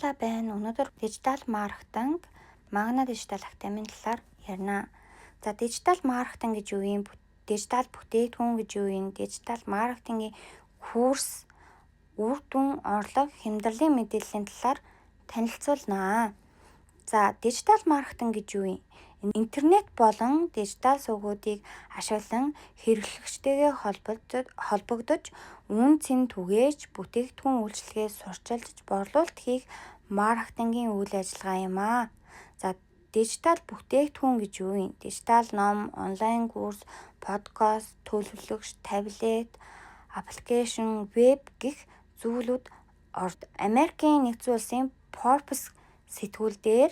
Баярлалаа байна. Өнөөдөр дижитал маркетинг, Магна дижитал академийн талаар ярина. За дижитал маркетинг гэж юу юм? Дижитал бүтээгдэхүүн гэж юу юм? Дижитал маркетингийн курс, үр дүн, орлого, хямдрлын мэдээллийн талаар танилцуулнаа. За дижитал маркетинг гэж юу юм? Интернет болон дижитал сувгуудыг ашиглан хэрэглэгчтэйгээ холбогдож, үн цэн түгээж, бүтээгдэхүүн үйлчилгээ сурчилж, борлуулалт хийх маркетингийн үйл ажиллагаа юм аа. За дижитал бүтээгдэхүүн гэж юу юм? Дижитал ном, онлайн курс, подкаст, төлөвлөгч, таблет, аппликейшн, веб гэх зүйлүүд Америкийн нэгдсэн улсын Forbes сэтгүүл дээр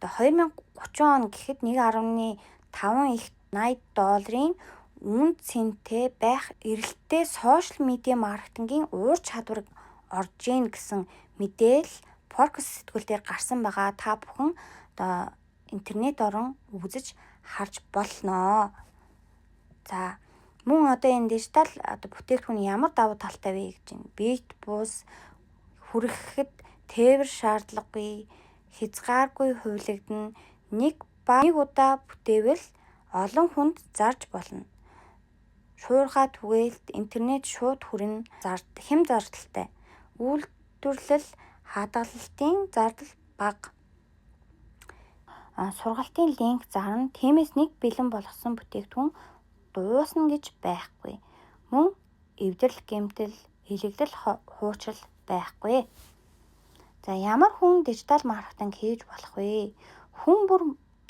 2030 он гэхэд 1.5 их $80 үн цэнтэй байх эрэлттэй сошиал медиа маркетингийн уур чадварыг орж ийн гэсэн мэдээлэл Forbes сэтгүүл дээр гарсан байгаа. Та бүхэн интернет орон үзэж харж болноо. За мөн энэ дижитал бүтээгдэхүүн ямар давуу талтай вэ гэж байна. Бит бус хүрэхэд тээвэр шаардлагагүй, хязгааргүй хувилагдана. Нэг удаа бүтээвэл олон хүнд зарж болно. Шуурхай түгээлт, интернет шууд хүрэн хэм зардалтай. Үйлдвэрлэл хадгалалтын зардал бага. Сургалтын линк зарна. Тиймээс нэг бэлэн болгосон бүтээгдэхүүн дуусна гэж байхгүй. Мөн эвдрэл гэмтэл, илэглэл хуучрал байхгүй. За ямар хүн дижитал маркетинг хийж болох вэ? Хүн бүр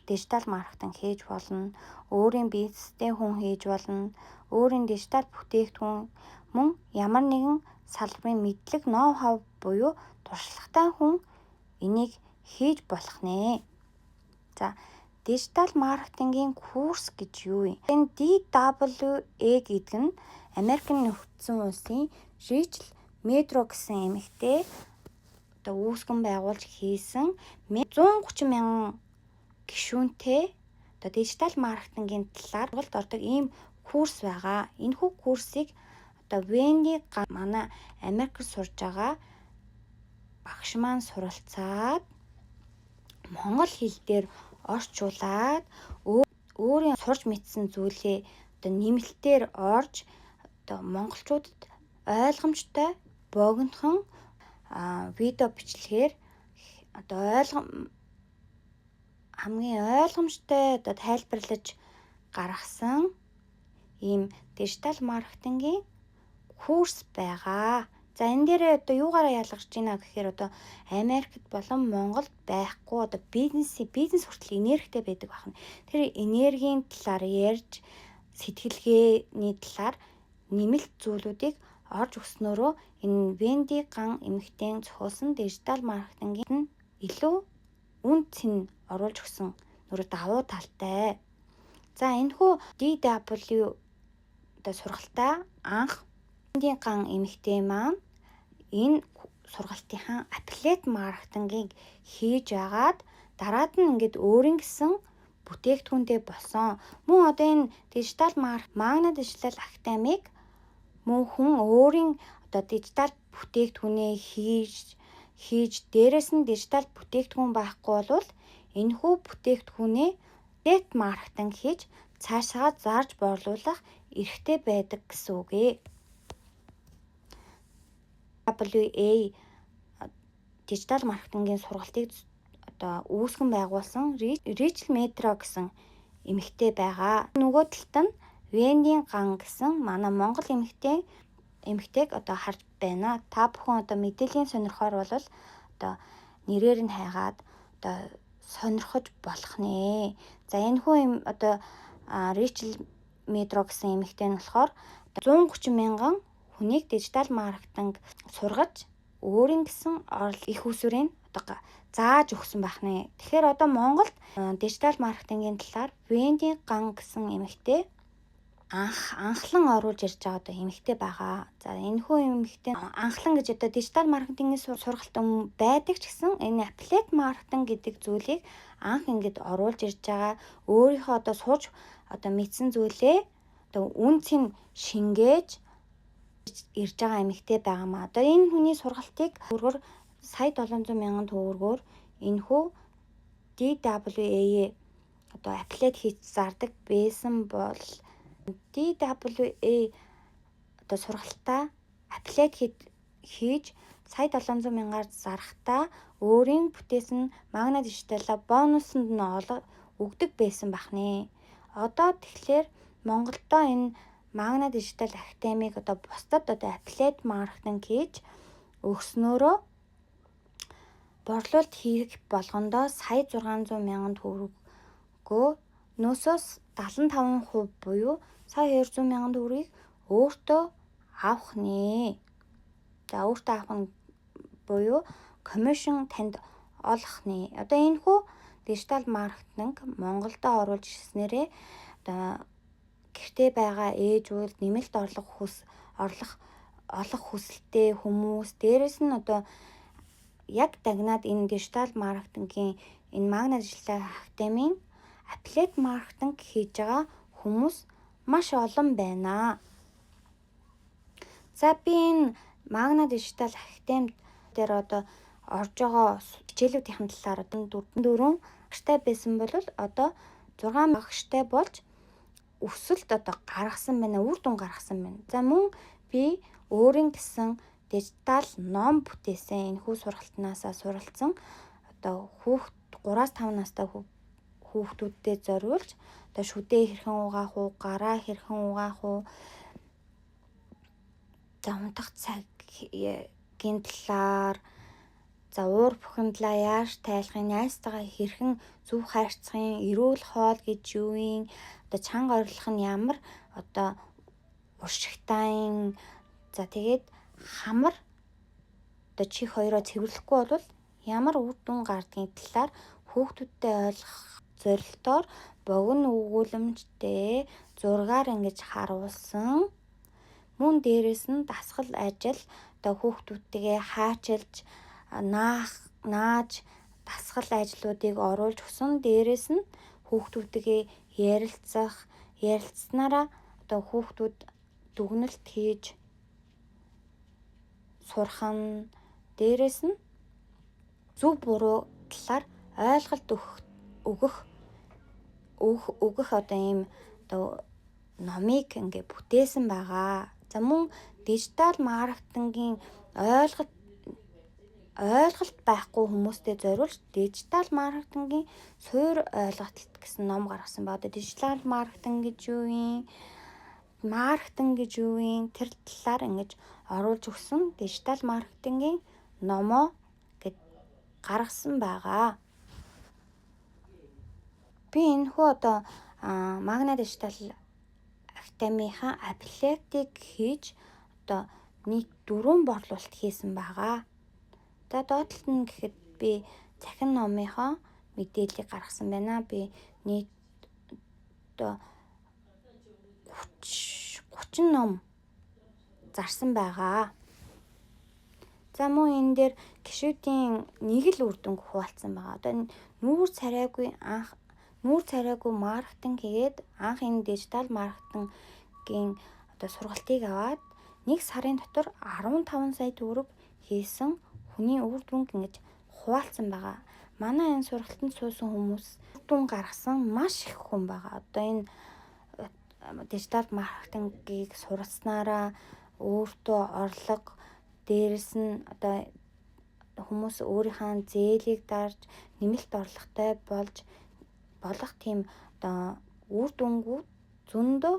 дижитал маркетинг хийж болно. Өөрийн бизнестэй хүн хийж болно. Өөрийн дижитал бүтээгдэхүүн мөн ямар нэгэн салбарын мэдлэг, ноу-хау буюу туршлагатай хүн энийг хийж болох нэ. За дижитал маркетингийн курс гэж юу вэ? Энэ DWA гэдэг нь Америкийн нэгдсэн улсын Рэйчел Мэдроу гэсэн эмэгтэй үүсгэн байгуулж хийсэн 130 мянган гишүүнтэй дижитал маркетингийн талаар сургалт ордог ийм курс байгаа. Энэхүү курсыг Венди манай Америкт сурж байгаа багш маань суралцаад монгол хэл дээр орчуулад өөрийн сурж мэдсэн зүйлээ нэмэлтээр орж монголчуудад ойлгомжтой богинохон видео бичлэгээр хамгийн ойлгомжтой тайлбарлаж гаргасан ийм дижитал маркетингийн курс байгаа. За энэ дээрээ юугаараа ялгарч байна гэхээр Америкт болон Монголд байхгүй бизнес хүртэл энергитэй байдаг байна. Тэр энергийн талаар ярьж сэтгэлгээний талаар нэмэлт зүйлүүдийг орж өгснөөрөө энэ Венди ган эмэгтэйн зохиосон дижитал маркетингийн илүү үн цэн оруулж өгсөн давуу талтай. За энэхүү DW сургалтаа анх Венди ган эмэгтэй маань энэ сургалтынхаа аффилиат маркетингийг хийж агаад дараад нь өөрийн гэсэн бүтээгдэхүүнтэй болсон. Мөн энэ дижитал Магна дижитал академиг мөн хүн өөрийн дижитал бүтээгдэхүүнээ хийж дээрэс нь дижитал бүтээгдэхүүн байхгүй бол энэхүү бүтээгдэхүүнээ аффилиат маркетинг хийж цаашаа зарж борлуулах эрхтэй байдаг гэсэн үг ээ. WA дижитал маркетингийн сургалтыг үүсгэн байгуулсан Рэйчел Мэдроу гэсэн эмэгтэй байгаа. Нөгөө талд нь Венди ган гэсэн манай монгол эмэгтэйг харж байна. Та бүхэн мэдээллийн сонирхоор бол нэрээр нь хайгаад сонирхож болох нэ. За энэхүү Рэйчел Мэдроу гэсэн эмэгтэй нь болохоор 130 мянган хүнийг дижитал маркетинг сургаж өөрийн гэсэн их усүрийг зааж өгсөн байх нэ. Тэгэхээр Монголд дижитал маркетингийн талаар Венди ган гэсэн эмэгтэй анхлан оруулж ирж байгаа эмэгтэй байгаа. За энэхүү эмэгтэй анхлан гэж дижитал маркетингийн сургалт байдаг ч гэсэн энэ аффилиат маркетинг гэдэг зүйлийг анх оруулж ирж байгаа. Өөрийнхөө сууж мэдсэн зүйлээ үн цэн шингээж ирж байгаа эмэгтэй байгаамаа. Энэ хүний сургалтыг сая 700 мянган төгрөгөөр энэхүү DWA одоо аппликейт хийж зардаг байсан бол DWA одоо сургалтаа аппликейт хийж сая 700 мянгаар зарахтаа өөрийн бүтээсэн Magna Digital бонусанд нь өгдөг байсан бахнэ. Одоо тэгэхээр Монголдо энэ Magna Digital Academy-г одоо бусдад одоо аппликейт маркетинг хийж өгснөөрөө борлуулалт хийх болгондоо сая 600 мянган төгрөгөө нөөсөөс 75% буюу сая 200 мянган төгрөгийг өөртөө авах нэ. За өөртөө авах нь буюу комисшн танд олох нэ. Одоо энэхүү дижитал маркетинг Монголдо оруулж ирснээрээ одоо гэртээ байгаа ээжүүд нэмэлт олох хүсэлтэй хүмүүс дээрэс нь одоо яг дагнаад энэ дижитал маркетингийн энэ Magna Digital Academy-ийн аппликейт маркетинг хийж байгаа хүмүүс маш олон байна. За би энэ Magna Digital Academy дээр одоо орж байгаа хичээлүүдийн талаар одоо 4 багштай байсан бол одоо 6 багштай болж өсөлт одоо гаргасан байна, үр дүн гаргасан байна. За мөн би өөрийн гэсэн дижитал ном бүтээсэн. Энэхүү сургалтнаасаа суралцсан одоо 3-5 настай хүүхдүүдэд зориулж одоо шүдээ хэрхэн угаах уу, гараа хэрхэн угаах уу, за унтах цагийн талаар, за уур бухимдлаа яаж тайлахын, найзтайгаа хэрхэн зөв харьцахын, эрүүл хоол гэж юу юм, одоо чанга орилох нь ямар одоо уршигтай, за тэгээд хамар одоо чи хоёроо цэвэрлэхгүй бол ямар үр дүн гардгийн талаар хүүхдүүдтэй ойлгох зорилтоор богино өгүүлэмжтэй зургаар ингэж харуулсан. Мөн дээрэс нь дасгал ажил одоо хүүхдүүдтэйгээ хаачилж нааж дасгал ажлуудыг оруулж өгсөн. Дээрэс нь хүүхдүүдтэйгээ ярилцсанараа одоо хүүхдүүд дүгнэлт хийж сурах нь, дээрэс нь зөв буруу талаар ойлголт өгөх одоо ийм одоо номыг ингээ бүтээсэн байгаа. За мөн дижитал маркетингийн ойлголт байхгүй хүмүүстэй зориулж дижитал маркетингийн суур ойлголт гэсэн ном гаргасан байна. Одоо дижитал маркетинг гэж юу юм? Маркетинг гэж юу юм? Тэр талаар ингэж оруулж өгсөн дижитал маркетингийн номоо гэд гаргасан байгаа. Би энэхүү одоо Magna Digital Academy-ийн аппликейтыг хийж одоо нийт 4 борлуулалт хийсэн байгаа. За доотлолт нь гэхэд би цахим номынхоо мэдээллийг гаргасан байна. Би нийт одоо 30 ном зарсан байгаа. За мөн энэ дээр гишүүдийн нэг л үр дүнг хуваалцсан байгаа. Одоо нүүр царайгүй маркетинг хийгээд анх энэ дижитал маркетингийн одоо сургалтыг аваад 1 сарын дотор 15 сая төгрөг хийсэн хүний үр дүнг ингэж хуваалцсан байгаа. Манай энэ сургалтанд суусан хүмүүс үр дүн гаргасан маш их хүн байгаа. Одоо энэ дижитал маркетингийг суралцсанараа өөртөө орлого, дээрэс нь одоо хүмүүс өөрийнхөө зээлийг дарж нэмэлт орлоготой болох тийм одоо үр дүнгууд зөндөө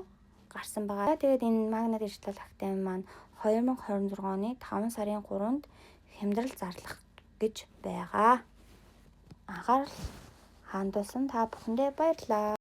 гарсан байгаа. Тэгээд энэ Magna Digital Academy маань 2026 оны 5 сарын 3-нд хямдрал зарлах гэж байгаа. Анхаарал хандуулсан та бүхэндээ баярлалаа.